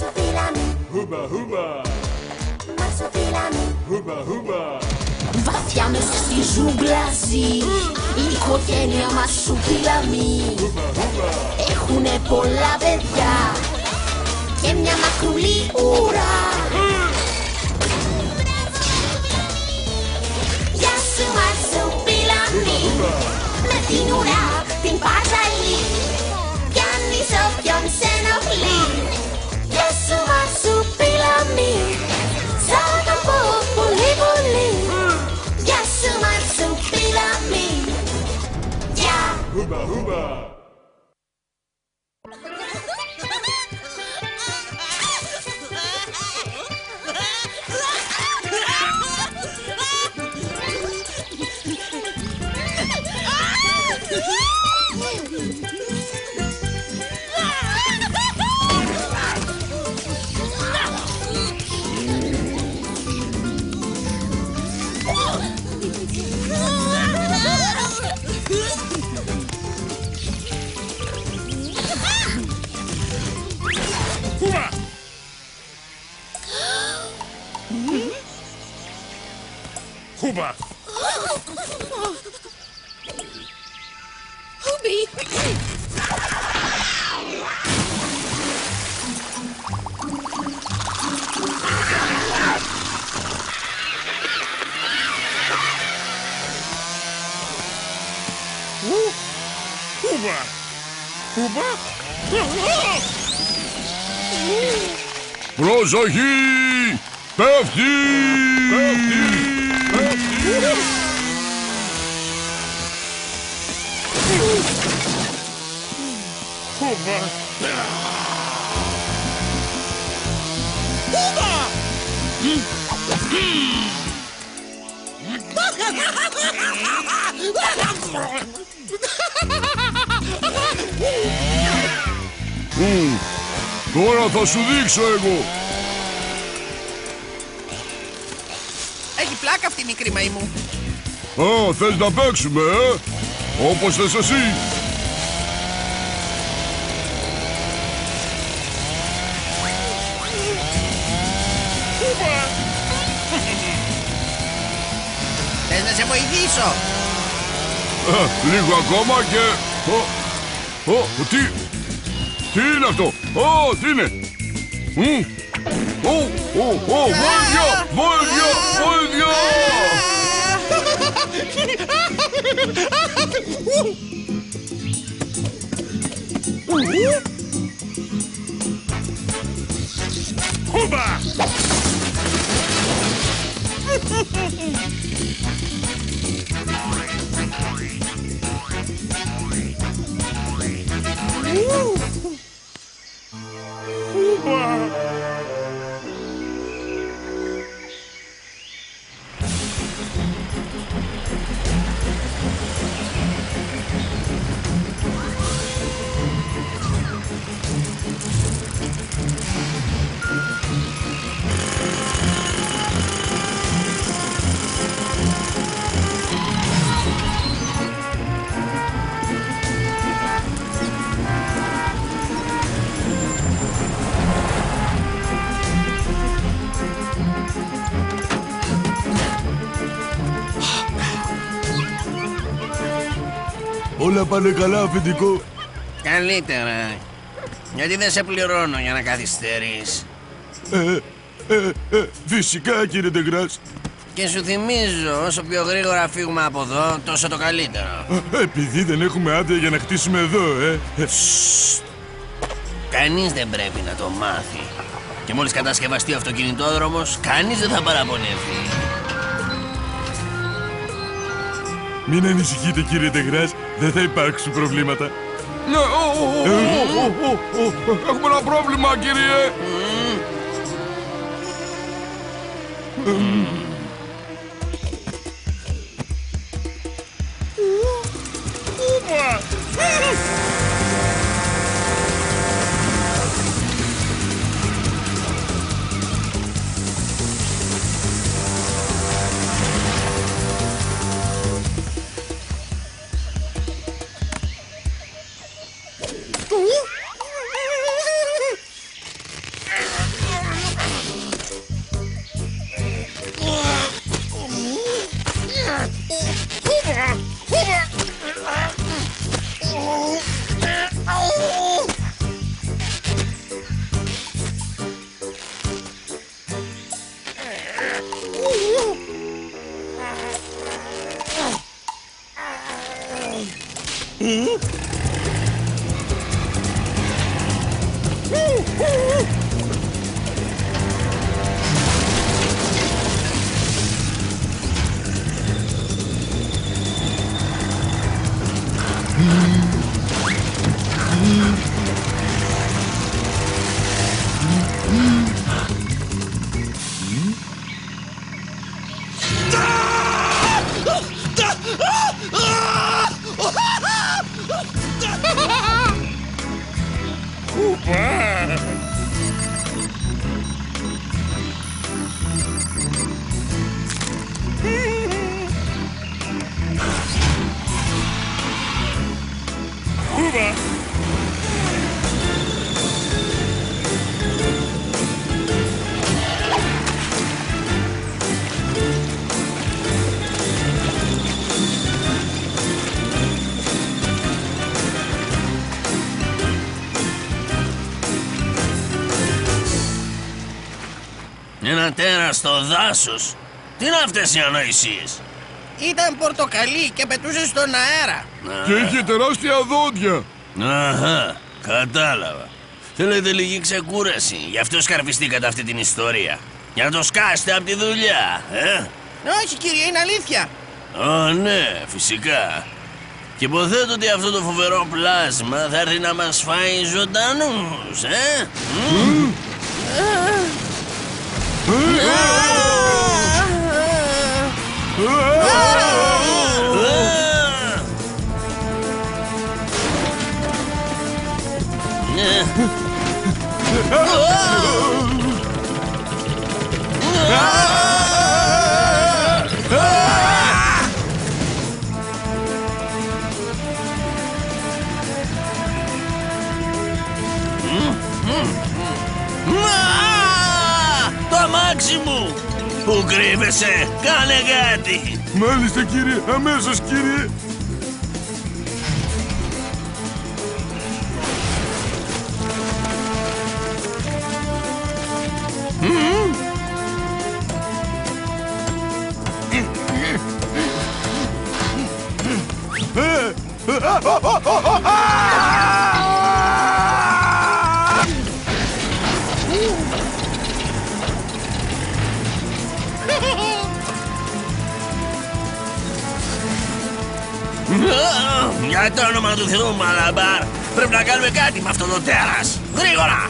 Μαρσοπίλαμη. Χούμπα, χούμπα. Μαρσοπίλαμη. Χούμπα, χούμπα. Βαθιά μέσα στη ζούγκλα ζει η οικογένεια Μαρσοπίλαμη. Έχουνε πολλά παιδιά και μια μακρουλή ουρά. Γεια σου Μαρσοπίλαμη, με την ουρά την παζαλή πιάνεις όποιον σε ενοχλεί. Γεια σου Μαρσοπίλαμη, σ' αγαπώ πολύ πολύ. Γεια σου Μαρσοπίλαμη, γεια. Χούμπα, χούμπα. Χούμπα. Χούμπι. Χούμπα. Χούμπα. Προσοχή! Πέφτει! Πέφτει! Χούμπα! Τώρα θα σου δείξω εγώ. Έχει πλάκα αυτή η μικρή μαϊμού. Α, θες να παίξουμε, όπως θες εσύ. Θες να σε βοηθήσω? Λίγο ακόμα και... Τι είναι αυτό? Τι είναι? Βοήθεια! Βοήθεια! Βοήθεια! Χούμπα! Όλα πάνε καλά, αφεντικό? Καλύτερα. Γιατί δεν σε πληρώνω για να καθυστερείς. Φυσικά, κύριε Ντεγκράς. Και σου θυμίζω, όσο πιο γρήγορα φύγουμε από εδώ, τόσο το καλύτερο. Επειδή δεν έχουμε άδεια για να χτίσουμε εδώ, Κανείς δεν πρέπει να το μάθει. Και μόλις κατασκευαστεί ο αυτοκινητόδρομος, κανείς δεν θα παραπονεθεί. Μην ανησυχείτε, κύριε Ντεγκράς, δεν θα υπάρξουν προβλήματα. Ναι, έχουμε ένα πρόβλημα, κύριε. Ένα τέρας στο δάσος. Τι είναι αυτές οι ανοησίες? Ήταν πορτοκαλί και πετούσε στον αέρα. Και είχε τεράστια δόντια. Αχα, κατάλαβα. Θέλετε λίγη ξεκούραση. Γι' αυτό σκαρφιστήκατε αυτή την ιστορία. Για να το σκάσετε από τη δουλειά, Όχι κύριε, είναι αλήθεια. Ω, ναι, φυσικά. Και υποθέτω ότι αυτό το φοβερό πλάσμα θα έρθει να μας φάει ζωντανούς, Το αμάξι μου! Πού κρύβεσαι? Κάνε κάτι! Μάλιστα κύριε, αμέσως κύριε. Για το όνομα του Θεού, Μαλαμπάρ, πρέπει να κάνουμε κάτι με αυτό το τέρας. Γρήγορα!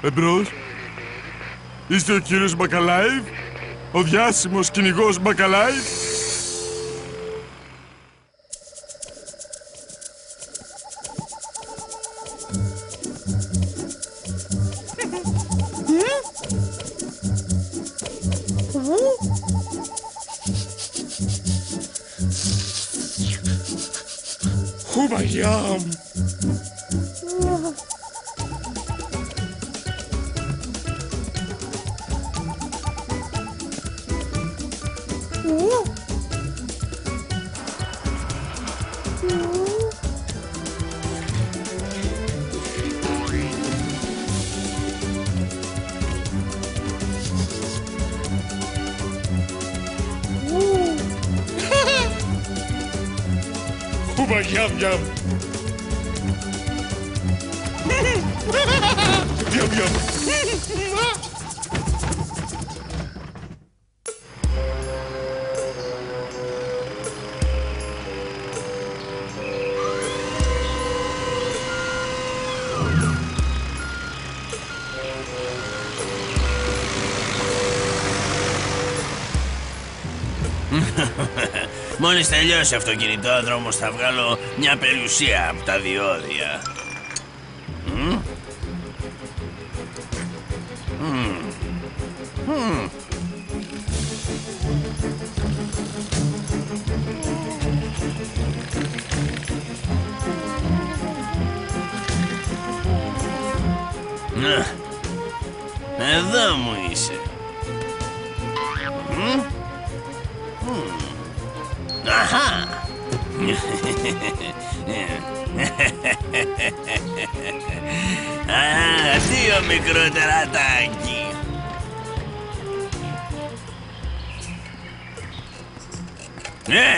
Εμπρός. Είστε ο κύριος Μπακαλάιβ, ο διάσημος κυνηγός Μπακαλάιβ. Χουμπαγιάμ. Yum yum. Yum yum. Μόλις τελειώσει ο αυτοκινητόδρομος θα βγάλω μια περιουσία από τα διόδια. Εδώ μου είσαι. Αχα. Αντίο μικρό τερατάκι.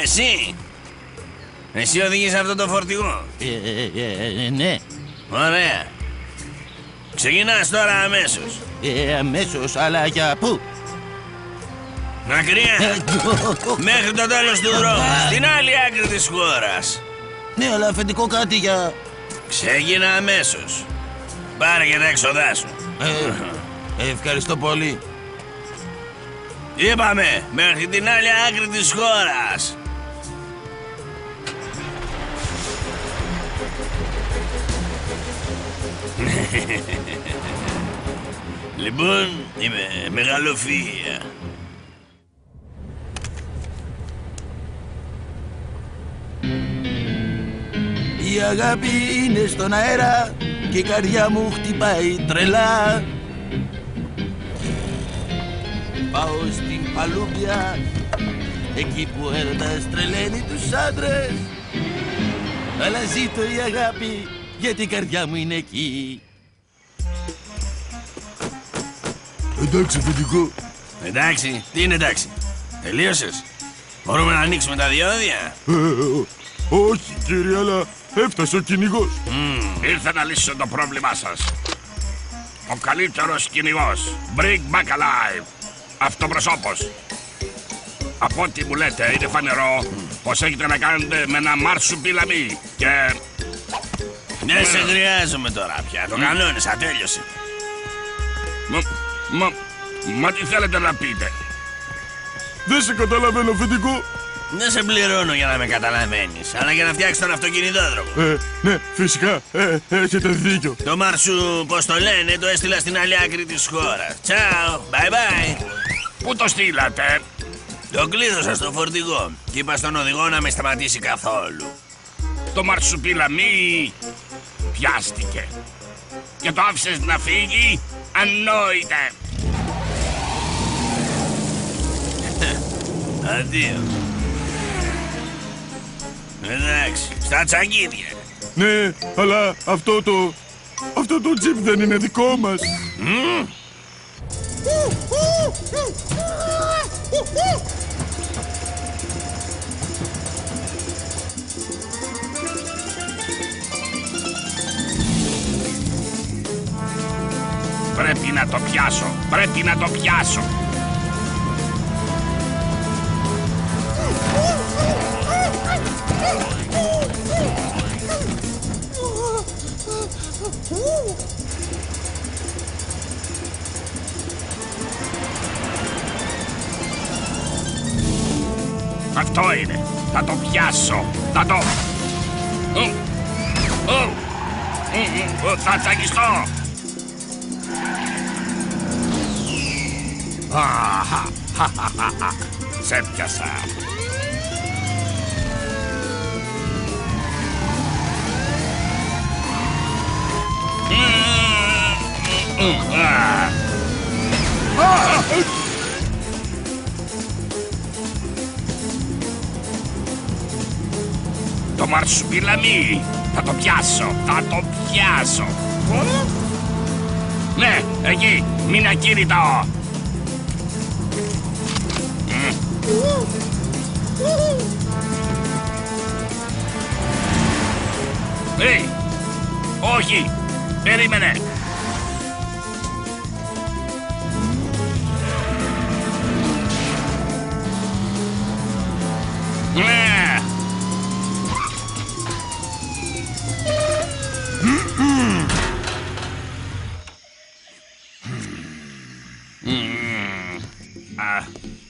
Εσύ. Εσύ οδηγείς αυτό το φορτηγό. Ναι. Ωραία. Ξεκινάς τώρα αμέσως. Αμέσως, αλλά για πού? Μακριά. Μέχρι το τέλος του δρόμου. Στην άλλη άκρη της χώρας. Ναι, αλλά αφεντικό κάτι για... Ξεκινά αμέσως. Πάρε και τα έξοδά σου. Ευχαριστώ πολύ. Είπαμε, μέχρι την άλλη άκρη της χώρας. Λοιπόν, είμαι μεγαλοφυΐα. Η αγάπη είναι στον αέρα και η καρδιά μου χτυπάει τρελά. Πάω στην Παλούμπια, εκεί που ο έρωτας τρελαίνει τους άντρες. Αλλά ζήτω η αγάπη, γιατί η καρδιά μου είναι εκεί. Εντάξει, αφεντικό. Εντάξει, τι είναι εντάξει? Τελείωσες? Μπορούμε να ανοίξουμε τα διόδια? Όχι, κύριε, αλλά έφτασε ο κυνηγός. Ήρθα να λύσω το πρόβλημά σας. Ο καλύτερος κυνηγός. Bring back alive. Αυτοπροσώπος. Από ό,τι μου λέτε, είναι φανερό πως έχετε να κάνετε με ένα μαρσουπίλαμι και... Δεν σε χρειάζομαι τώρα πια. Το κανόνισα, τέλειωσε. Μα τι θέλετε να πείτε? Δεν σε καταλαβαίνω, αφεντικό. Δεν σε πληρώνω για να με καταλαβαίνεις, αλλά για να φτιάξεις τον αυτοκινητόδρομο. Ναι, φυσικά. Έχετε δίκιο. Το Μαρσού, πώς το λένε, το έστειλα στην άλλη άκρη της χώρας. Τσάου, bye bye. Πού το στείλατε? Το κλείδωσα στο φορτηγό και είπα στον οδηγό να με σταματήσει καθόλου. Το μαρσουπίλαμι πιάστηκε και το άφησες να φύγει? Ανόητε. Αντίο. Εντάξει, στα τσακίδια. Ναι, αλλά αυτό το τζιπ δεν είναι δικό μας. Πρέπει να το πιάσω. Πρέπει να το πιάσω. Αυτό είναι. Θα το πιάσω. Θα το... Θα τσακιστώ. Σε πιάσα. Το μαρσουπίλαμι. Θα το πιάσω. Θα το πιάσω. Ναι, εκεί. Μην ακίνητο. Όχι. Περίμενε.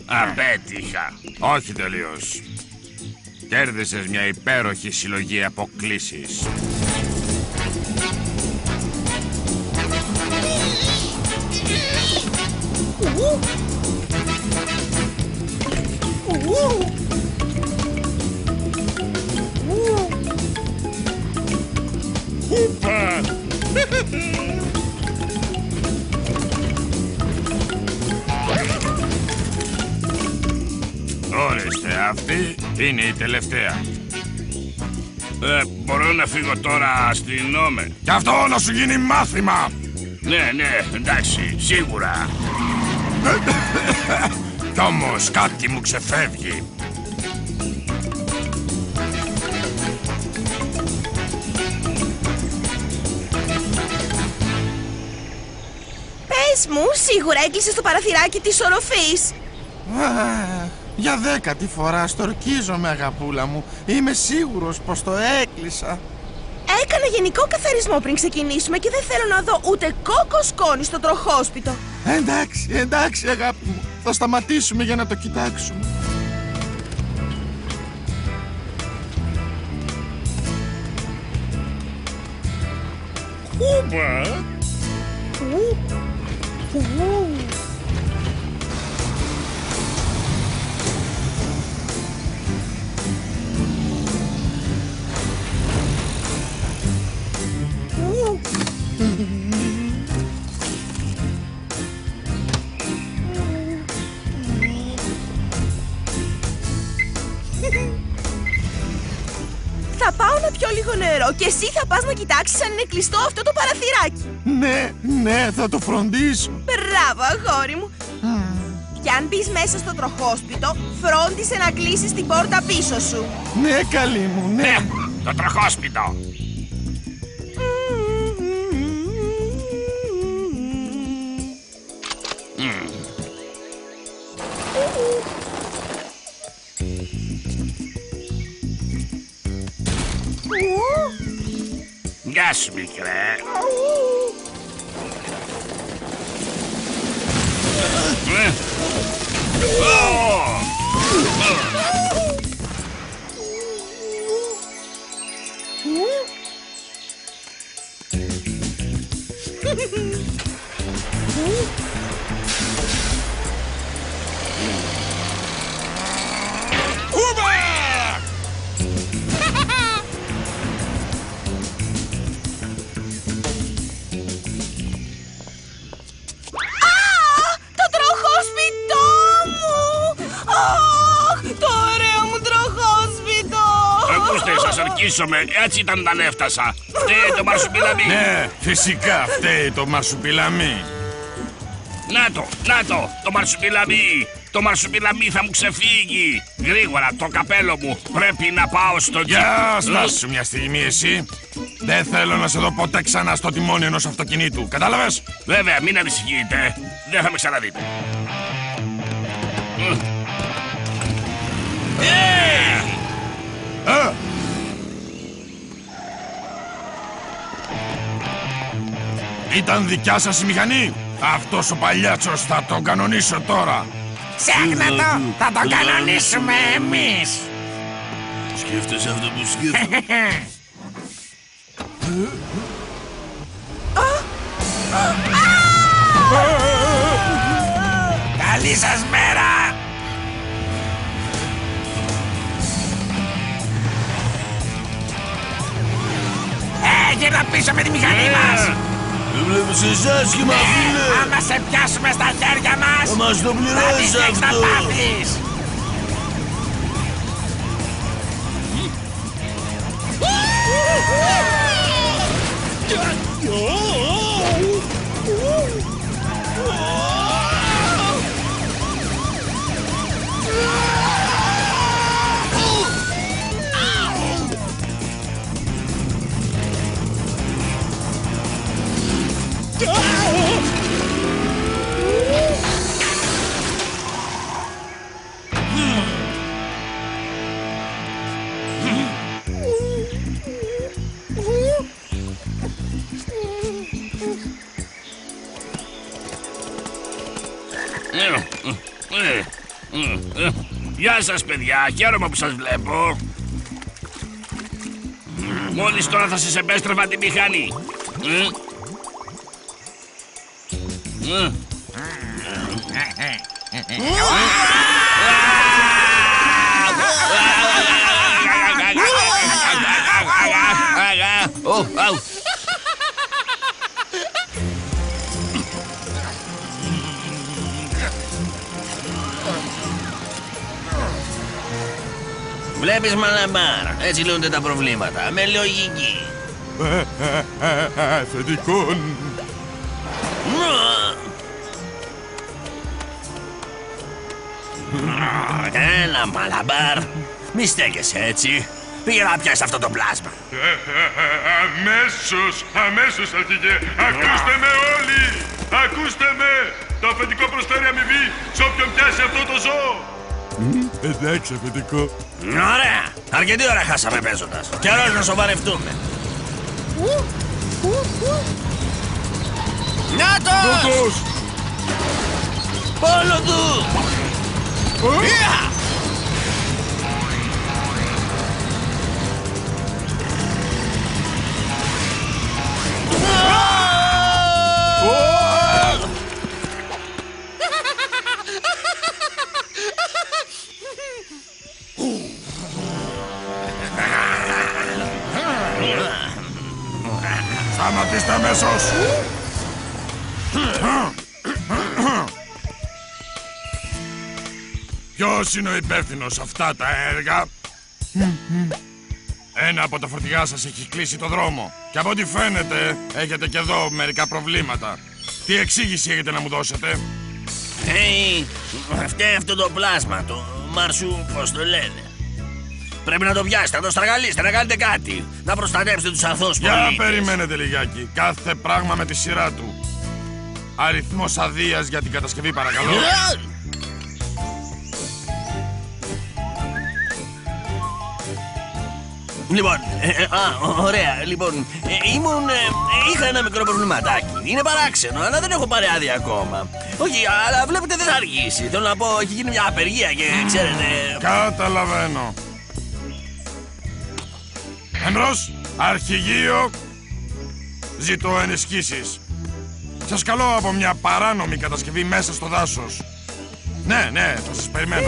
Απέτυχα. Όχι τελείως. Κέρδισες μια υπέροχη συλλογή αποκλήσεις. Ορίστε, αυτή είναι η τελευταία. Μπορώ να φύγω τώρα στην Όμε? Κι αυτό να σου γίνει μάθημα. Ναι, εντάξει, σίγουρα. Κι όμως κάτι μου ξεφεύγει. Πες μου, σίγουρα έκλεισες το παραθυράκι της οροφής? Για 10η φορά στορκίζομαι, αγαπούλα μου. Είμαι σίγουρος πως το έκλεισα. Έκανα γενικό καθαρισμό πριν ξεκινήσουμε και δεν θέλω να δω ούτε κόκο σκόνη στο τροχόσπιτο. Εντάξει, αγάπη μου. Θα σταματήσουμε για να το κοιτάξουμε. Θα πάω να πιω λίγο νερό και εσύ θα πας να κοιτάξεις αν είναι κλειστό αυτό το παραθυράκι. Ναι, θα το φροντίσω. Μπράβο, αγόρι μου. Και αν μπεις μέσα στο τροχόσπιτο, φρόντισε να κλείσεις την πόρτα πίσω σου. Ναι, καλή μου, ναι. Το τροχόσπιτο. Γεια σου, μικρέ. Έτσι ήταν όταν έφτασα. Φταίει το μαρσουπιλαμί. Ναι, φυσικά φταίει το μαρσουπιλαμί. Να το μαρσουπιλαμί. Το μαρσουπιλαμί θα μου ξεφύγει. Γρήγορα, το καπέλο μου. Πρέπει να πάω στο τζιπ. Για στάσου μια στιγμή εσύ. Δεν θέλω να σε δω ποτέ ξανά στο τιμόνι ενός αυτοκινήτου. Κατάλαβες? Βέβαια, μην ανησυχείτε. Δεν θα με ξαναδείτε. Ήταν δικιά σας η μηχανή? Αυτός ο παλιάτσος θα τον κανονίσω τώρα. Ξέχνα το, θα τον κανονίσουμε εμείς. Σκέφτεσαι αυτό που σκέφτομαι? Καλή σας μέρα. Γύρνα πίσω με τη μηχανή μας. Δεν βλέπεις εσύ άσχημα, φίλε. Άμα σε πιάσουμε στα χέρια μας, θα μας το πληρώσεις αυτό. Θα πάθεις. Γεια σας, παιδιά. Χαίρομαι που σας βλέπω. Μόλις τώρα θα σας επέστρεφα τη μηχανή. Βλέπεις, Μαλαμπάρ, έτσι λύνονται τα προβλήματα, με λογική. Αφεντικό. Έλα, Μαλαμπάρ, μη στέκεσαι έτσι. Πήγε να πιάσει αυτό το πλάσμα. Αμέσως, αρχηγέ. Ακούστε με όλοι. Ακούστε με. Το αφεντικό προσφέρει αμοιβή σε όποιον πιάσει αυτό το ζώο. Εντάξει, αφεντικό. Ωραία. Αρκετή ώρα χάσαμε παίζοντας. Καιρός να σοβαρευτούμε. Νάτος! Πόλο του! Σταματήστε αμέσως! Ποιος είναι ο υπεύθυνος αυτά τα έργα? Ένα από τα φορτηγά σας έχει κλείσει το δρόμο. Και από ό,τι φαίνεται έχετε και εδώ μερικά προβλήματα. Τι εξήγηση έχετε να μου δώσετε? Φταίει αυτό το πλάσμα, το Μαρσού, πώς το λένε. Πρέπει να το πιάσετε, να το στραγγαλίσετε, να κάνετε κάτι. Να προστατεύσετε τους αθώους πολίτες. Για περιμένετε λιγάκι. Κάθε πράγμα με τη σειρά του. Αριθμός αδείας για την κατασκευή, παρακαλώ. Λοιπόν, ωραία, λοιπόν, είχα ένα μικρό προβληματάκι. Είναι παράξενο, αλλά δεν έχω πάρει άδεια ακόμα. Όχι, αλλά βλέπετε δεν θα αργήσει. Θέλω να πω, έχει γίνει μια απεργία και ξέρετε... Καταλαβαίνω. Εμπρός, αρχηγείο, ζητώ ενισχύσεις. Σας καλώ από μια παράνομη κατασκευή μέσα στο δάσος. Ναι, θα σας περιμένω.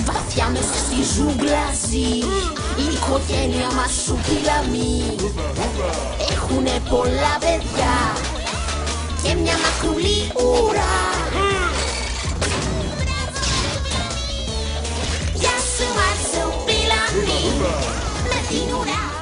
Βαθιά μέσα στη ζούγκλα ζει η οικογένεια Μαρσουπίλαμη. Έχουνε πολλά παιδιά και μια μακρουλή ουρά. Γεια σου Μαρσουπίλαμη, με την ουρά.